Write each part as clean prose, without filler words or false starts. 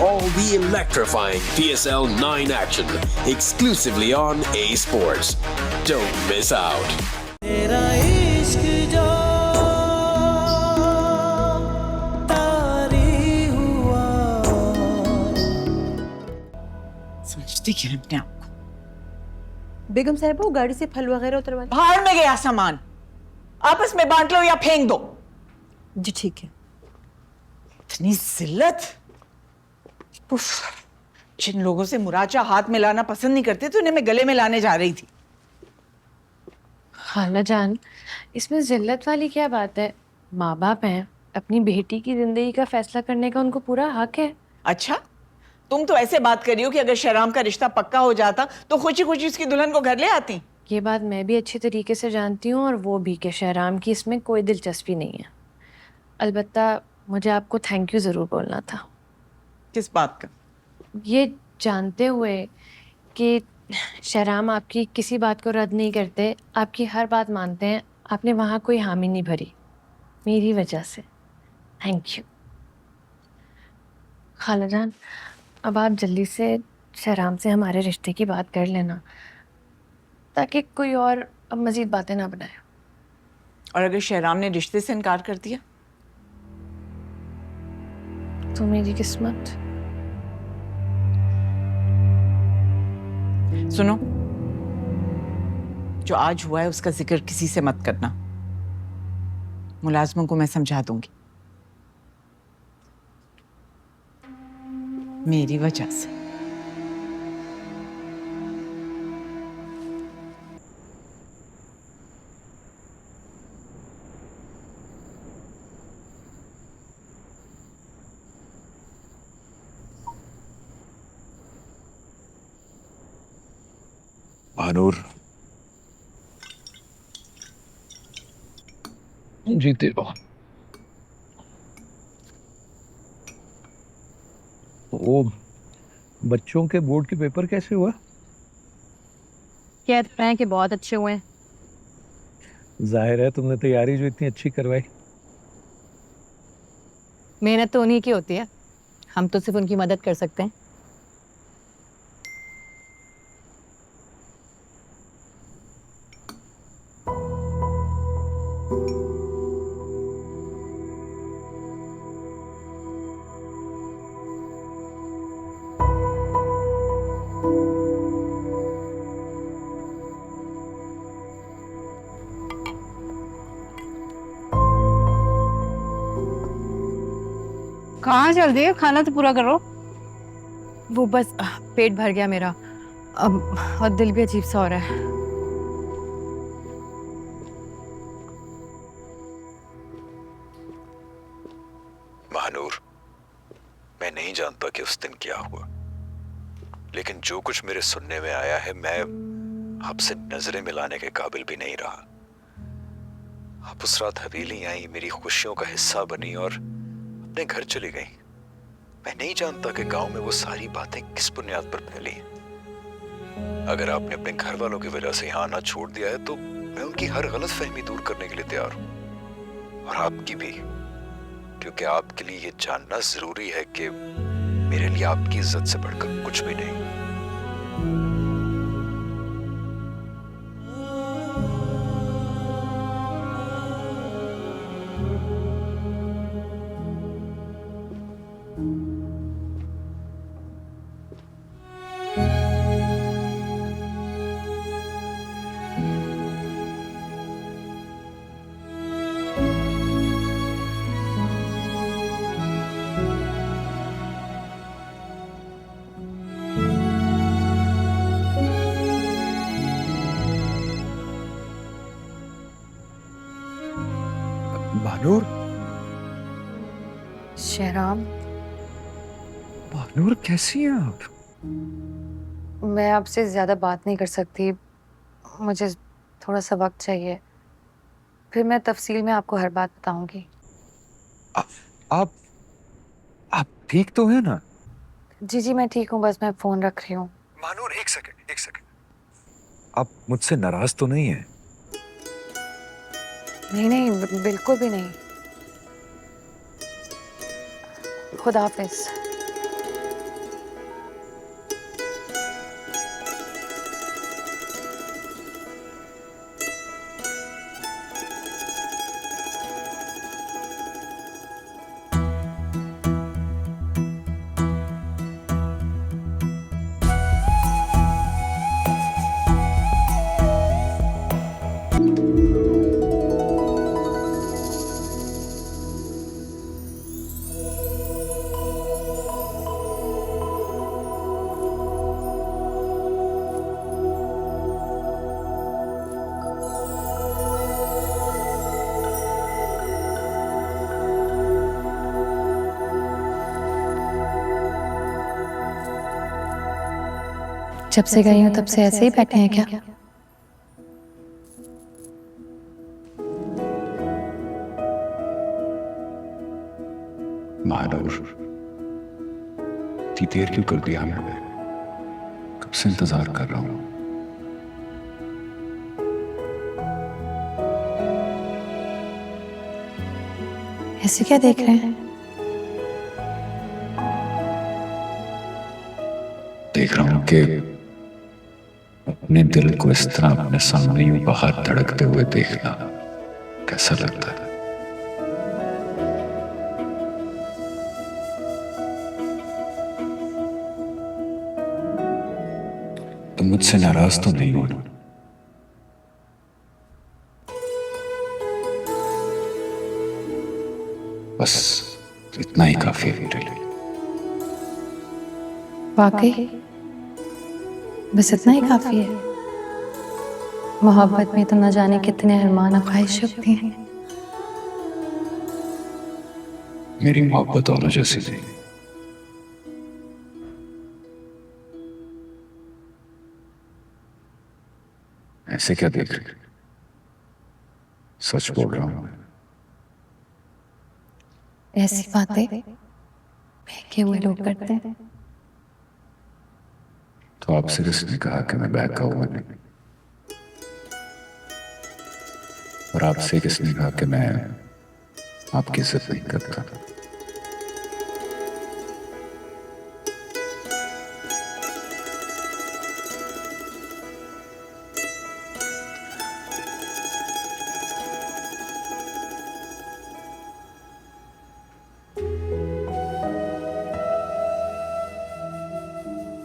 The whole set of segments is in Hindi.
all the electrifying PSL 9 action exclusively on A Sports. Don't miss out. तेरा इश्क जो तारी हुआ। समझती क्यों नहीं अपने आप को? बेगम साहब वो गाड़ी से फल वगैरह उतरवा। भाड़ में गया सामान, आपस में बांट लो या फेंक दो। जी ठीक है। इतनी जिल्लत। उफ, जिन लोगों से मुराचा हाथ मिलाना पसंद नहीं करते तो उन्हें मैं गले में लाने जा रही थी। खाला जान, इसमें जिल्लत वाली क्या बात है? माँ बाप हैं, अपनी बेटी की जिंदगी का फैसला करने का उनको पूरा हक है। अच्छा, तुम तो ऐसे बात कर रही हो कि अगर शहराम का रिश्ता पक्का हो जाता तो खुशी खुशी उसकी दुल्हन को घर ले आती। ये बात मैं भी अच्छी तरीके से जानती हूँ और वो भी कि शहराम की इसमें कोई दिलचस्पी नहीं है। अलबत्ता मुझे आपको थैंक यू ज़रूर बोलना था। किस बात का? ये जानते हुए कि शहराम आपकी किसी बात को रद्द नहीं करते, आपकी हर बात मानते हैं, आपने वहाँ कोई हामी नहीं भरी मेरी वजह से। थैंक यू खाला जान। अब आप जल्दी से शहराम से हमारे रिश्ते की बात कर लेना ताकि कोई और अब मज़ीद बातें ना बनाए। और अगर शहराम ने रिश्ते से इनकार कर दिया तो मेरी किस्मत। सुनो, जो आज हुआ है उसका जिक्र किसी से मत करना। मुलाजमों को मैं समझा दूंगी, मेरी वजह से। महानूर, जीते रहो। वो बच्चों के बोर्ड के पेपर कैसे हुआ? कहते हैं कि बहुत अच्छे हुए हैं। जाहिर है तुमने तैयारी जो इतनी अच्छी करवाई। मेहनत तो उन्हीं की होती है, हम तो सिर्फ उनकी मदद कर सकते हैं। कहाँ चल रही है? खाना तो पूरा करो। वो बस पेट भर गया मेरा अब, और दिल भी अजीब सा हो रहा है। महानूर, मैं नहीं जानता कि उस दिन क्या हुआ, लेकिन जो कुछ मेरे सुनने में आया है, मैं आपसे नजरें मिलाने के काबिल भी नहीं रहा। आप उस रात हवेली आई, मेरी खुशियों का हिस्सा बनी और अपने घर चली गई। मैं नहीं जानता कि गांव में वो सारी बातें किस बुनियाद पर फैली हैं। अगर आपने अपने घर वालों की वजह से यहाँ आना छोड़ दिया है तो मैं उनकी हर गलत फहमी दूर करने के लिए तैयार हूँ, और आपकी भी, क्योंकि आपके लिए ये जानना जरूरी है कि मेरे लिए आपकी इज्जत से बढ़कर कुछ भी नहीं। महानूर, शहराम, महानूर कैसी हैं आप? मैं आपसे ज़्यादा बात नहीं कर सकती, मुझे थोड़ा सा वक्त चाहिए, फिर मैं तफसील में आपको हर बात बताऊंगी। आप आप ठीक तो है ना? जी जी मैं ठीक हूँ, बस मैं फ़ोन रख रही हूँ। महानूर, एक सेकंड। आप मुझसे नाराज तो नहीं हैं? नहीं नहीं, बिल्कुल भी नहीं। खुदा हाफिज। जब से गई हूँ तब से ऐसे ही बैठे हैं क्या? महानूर, इतनी देर क्यों कर दिया मैंने? कब से इंतजार कर रहा हूं। ऐसे क्या देख रहे हैं? देख रहा हूं कि अपने दिल को इस तरह अपने सामने यूं बाहर धड़कते हुए देखना कैसा लगता है। तुम मुझसे नाराज तो नहीं हो? बस इतना ही काफी है मेरे लिए। वाकई बस इतना ही काफी है? मोहब्बत में तो न जाने कितने अरमान और ख्वाहिशें होती हैं। मेरी मोहब्बत दोनों जैसी नहीं। ऐसे क्या देख रहे? सच बोल रहा हूं। ऐसी बातें बहके हुए लोग करते हैं। तो आपसे किसने कहा कि मैं बहका हुआ नहीं? और आपसे किसने कहा कि मैं आपकी इज्जत नहीं करता?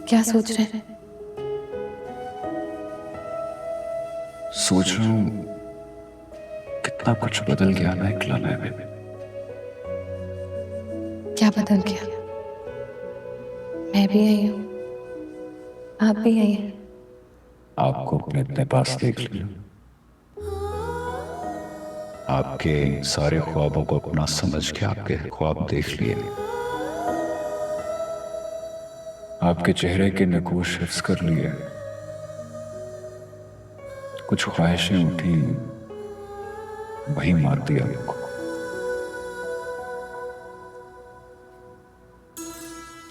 क्या सोच रहे हैं? सोच रहा हूं कितना कुछ बदल गया ना एक लम्हे में। क्या बदल गया? मैं भी आई हूँ, आप भी आई हैं। आपको अपने पास देख लिया। आपके सारे ख्वाबों को अपना समझ के आपके ख्वाब देख लिए। आपके चेहरे के नकूश हिफ्ज कर लिए। कुछ ख्वाहिशें उठी, वही मार दिया आपको।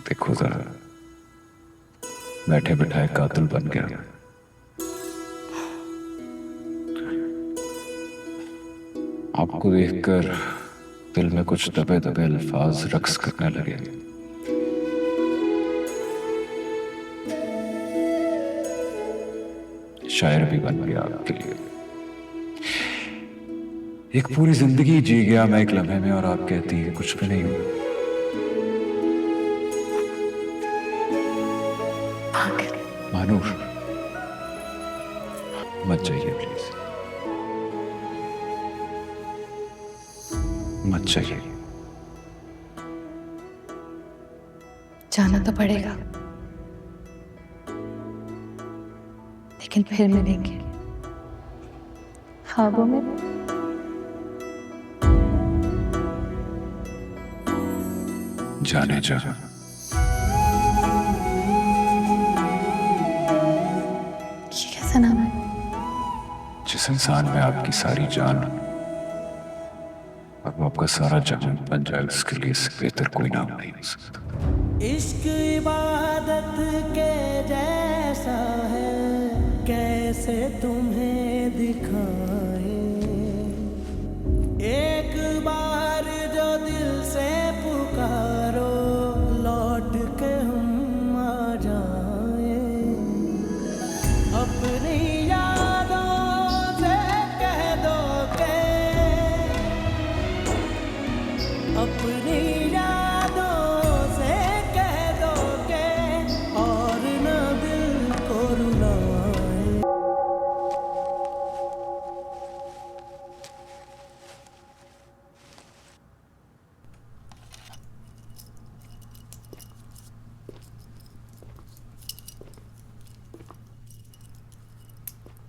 देखो जरा, बैठे बैठाए कातिल बन गया। आपको देखकर दिल में कुछ दबे दबे अल्फाज रक्स करने लगे। शायर भी बन गया आपके लिए। एक पूरी जिंदगी जी गया मैं एक लम्हे में, और आप कहती हैं कुछ भी नहीं हुआ। मानूर, मत जाइए प्लीज, मत जाइए। जाना तो पड़ेगा, लेकिन फिर मिलेंगे ख्वाबों में। जाने जा। ये कैसा नाम है? जिस इंसान में आपकी सारी जान और वो आपका सारा जहान बन जाए, उसके लिए इससे बेहतर कोई नाम नहीं हो सकता। इश्क इबादत के जैसा है, कैसे तुम्हें दिखाए। एक बार जो दिल से पुकारो, लौट के हम आ जाए। अपनी यादों से कह दो के, अपनी यादों से कह दो के, और न दिल को रुलाए।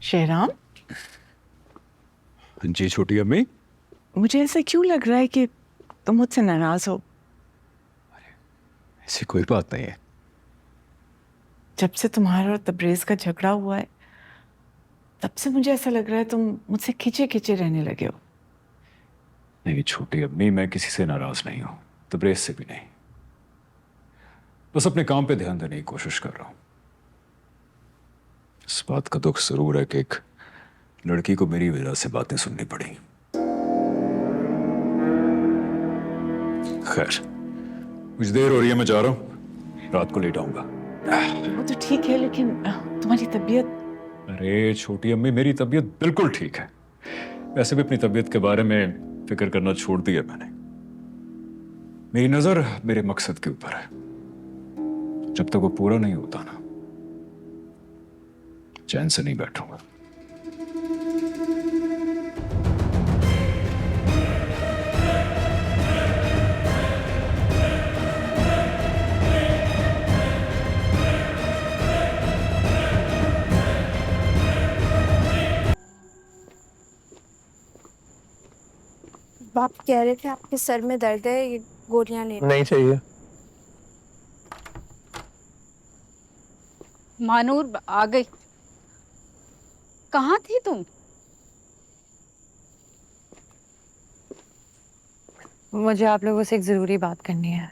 शेराम, जी छोटी अम्मी। मुझे ऐसा क्यों लग रहा है कि तुम मुझसे नाराज हो? ऐसी कोई बात नहीं है। जब से तुम्हारा और तबरेज का झगड़ा हुआ है तब से मुझे ऐसा लग रहा है तुम मुझसे खींचे खींचे रहने लगे हो। नहीं छोटी अम्मी, मैं किसी से नाराज नहीं हूं, तबरेज से भी नहीं। बस अपने काम पे ध्यान देने की कोशिश कर रहा हूं। इस बात का दुख जरूर है कि एक लड़की को मेरी वजह से बातें सुननी पड़ी। खैर, कुछ देर हो रही है, मैं जा रहा हूं, रात को लेट आऊंगा। वो तो ठीक है लेकिन तुम्हारी तबीयत। अरे छोटी अम्मी, मेरी तबीयत बिल्कुल ठीक है। वैसे भी अपनी तबीयत के बारे में फिक्र करना छोड़ दिया मैंने। मेरी नजर मेरे मकसद के ऊपर है। जब तक वो पूरा नहीं होता ना, चैन से नहीं बैठूंगा। आप कह रहे थे आपके सर में दर्द है, ये गोलियां ले नहीं चाहिए। मानूर आ गई। कहाँ थी तुम? मुझे आप लोगों से एक जरूरी बात करनी है।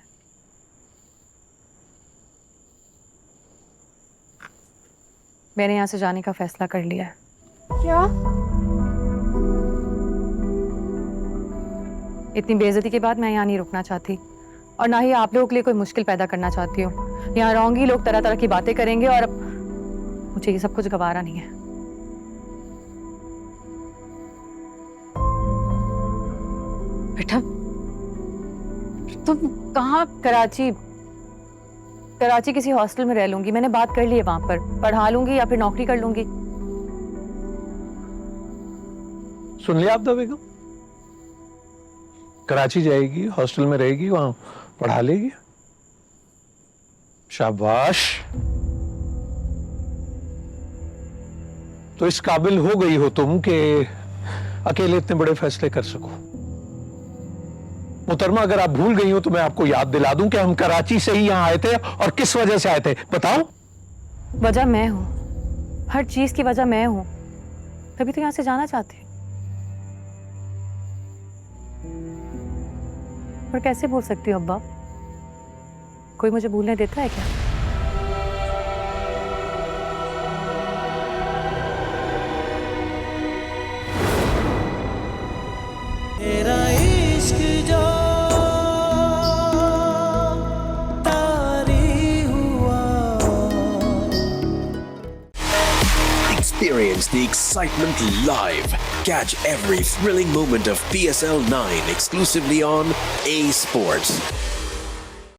मैंने यहाँ से जाने का फैसला कर लिया है। क्या? इतनी बेइज्जती के बाद मैं यहाँ नहीं रुकना चाहती और ना ही आप लोगों के लिए कोई मुश्किल पैदा करना चाहती हूँ। यहाँ रहूंगी, लोग तरह तरह की बातें करेंगे और अब मुझे ये सब कुछ गवारा नहीं है। बेटा तुम कहाँ? कराची किसी हॉस्टल में रह लूंगी। मैंने बात कर ली है, वहां पर पढ़ा लूंगी या फिर नौकरी कर लूंगी। सुन लिया आप बेगम? कराची जाएगी, हॉस्टल में रहेगी, वहां पढ़ा लेगी। शाबाश। तो इस काबिल हो गई हो तुम कि अकेले इतने बड़े फैसले कर सको। मुहतरमा, अगर आप भूल गई हो तो मैं आपको याद दिला दूं कि हम कराची से ही यहां आए थे और किस वजह से आए थे, बताओ। वजह मैं हूं, हर चीज की वजह मैं हूं, तभी तो यहां से जाना चाहती हूं। पर कैसे भूल सकती हूँ अब्बा? कोई मुझे भूलने देता है क्या? तेरा इश्क जो तारी हुआ। Experience the excitement live. Catch every thrilling moment of PSL 9 exclusively on A Sports.